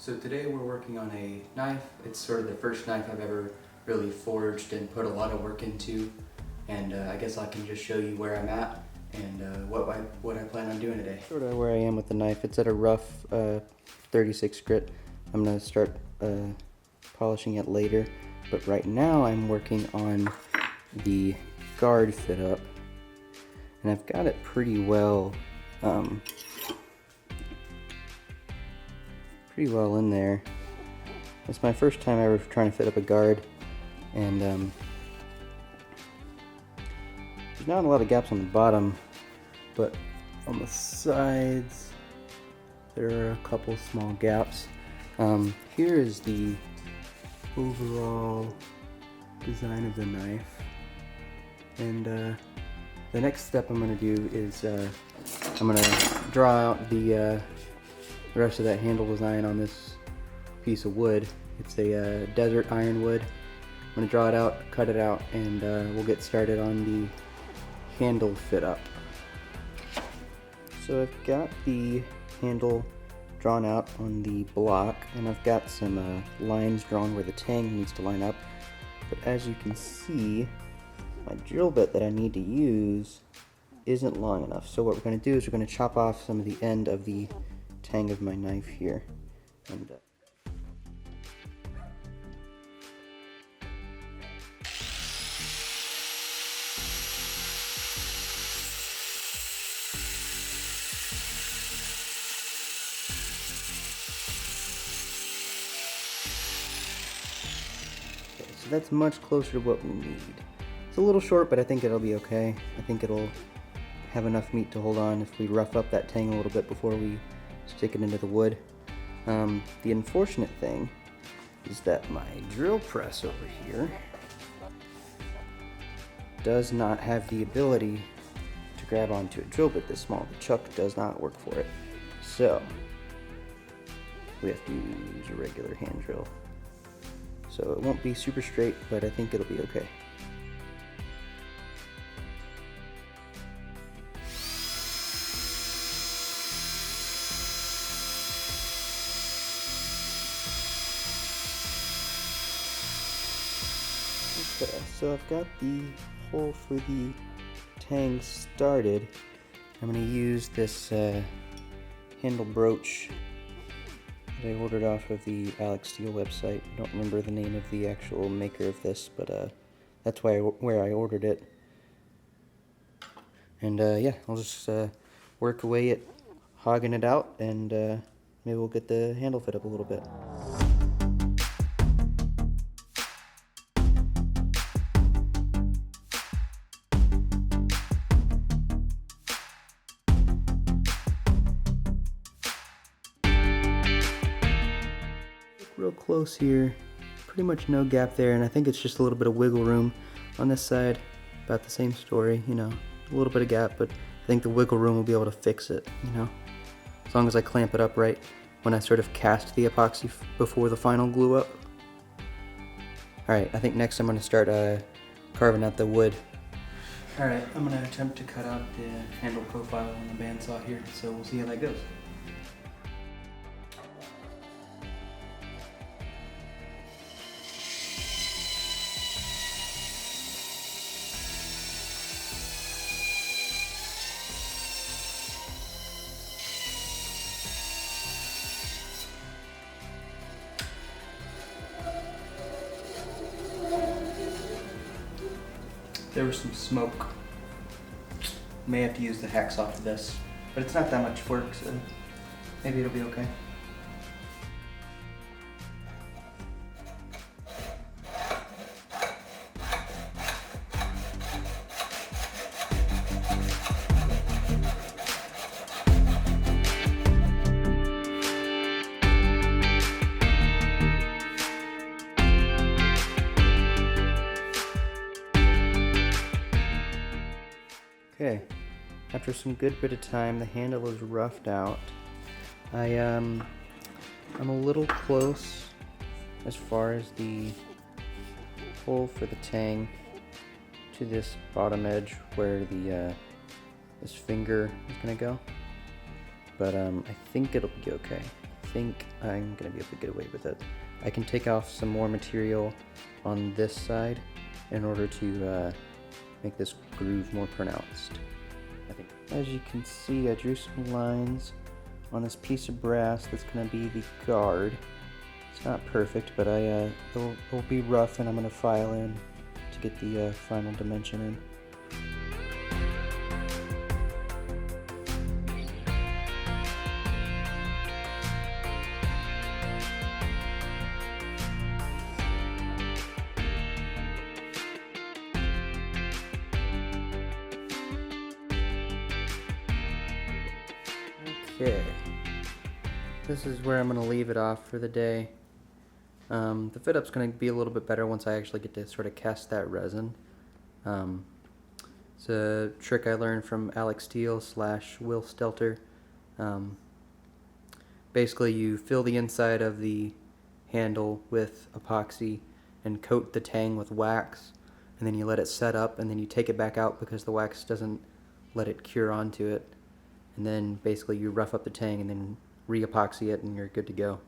So today we're working on a knife. It's sort of the first knife I've ever really forged and put a lot of work into. And I guess I can just show you where I'm at and what I plan on doing today. Sort of where I am with the knife. It's at a rough 36 grit. I'm gonna start polishing it later. But right now I'm working on the guard fit up. And I've got it pretty well in there. It's my first time ever trying to fit up a guard, and there's not a lot of gaps on the bottom, but on the sides there are a couple small gaps. Here is the overall design of the knife, and the next step I'm going to do is I'm going to draw out the rest of that handle design on this piece of wood. It's a desert ironwood. I'm going to draw it out, cut it out, and we'll get started on the handle fit up. So I've got the handle drawn out on the block, and I've got some lines drawn where the tang needs to line up. But as you can see, my drill bit that I need to use isn't long enough. So what we're going to do is we're going to chop off some of the end of the tang of my knife here. And okay, so that's much closer to what we need. It's a little short, but I think it'll be okay. I think it'll have enough meat to hold on if we rough up that tang a little bit before we stick it into the wood. The unfortunate thing is that my drill press over here does not have the ability to grab onto a drill bit this small. The chuck does not work for it. So we have to use a regular hand drill. So it won't be super straight, but I think it'll be okay. Okay, so I've got the hole for the tang started. I'm going to use this handle brooch that I ordered off of the Alec Steele website. I don't remember the name of the actual maker of this, but that's where I ordered it. And yeah, I'll just work away at hogging it out, and maybe we'll get the handle fit up a little bit. Real close here, pretty much no gap there, and I think it's just a little bit of wiggle room on this side. About the same story, you know, a little bit of gap, but I think the wiggle room will be able to fix it, you know, as long as I clamp it up right when I sort of cast the epoxy before the final glue up. Alright, I think next I'm going to start carving out the wood. Alright, I'm going to attempt to cut out the handle profile on the bandsaw here, so we'll see how that goes. There was some smoke. May have to use the hacksaw for this, but it's not that much work, so maybe it'll be okay. Okay, after some good bit of time, the handle is roughed out. I'm a little close as far as the hole for the tang to this bottom edge where the this finger is gonna go, but I think it'll be okay. think I'm going to be able to get away with it. I can take off some more material on this side in order to make this groove more pronounced, I think. As you can see, I drew some lines on this piece of brass that's going to be the guard. It's not perfect, but it'll be rough, and I'm going to file in to get the final dimension in. Okay, this is where I'm going to leave it off for the day. The fit up's going to be a little bit better once I actually get to sort of cast that resin. It's a trick I learned from Alec Steele / Will Stelter. Basically, you fill the inside of the handle with epoxy and coat the tang with wax, and then you let it set up, and then you take it back out because the wax doesn't let it cure onto it. And then basically you rough up the tang and then re-epoxy it, and you're good to go.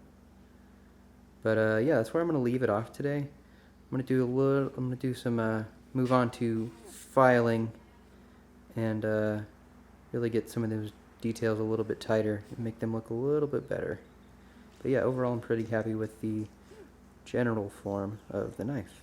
But yeah, that's where I'm gonna leave it off today. I'm gonna do some move on to filing and really get some of those details a little bit tighter and make them look a little bit better. But yeah, overall I'm pretty happy with the general form of the knife.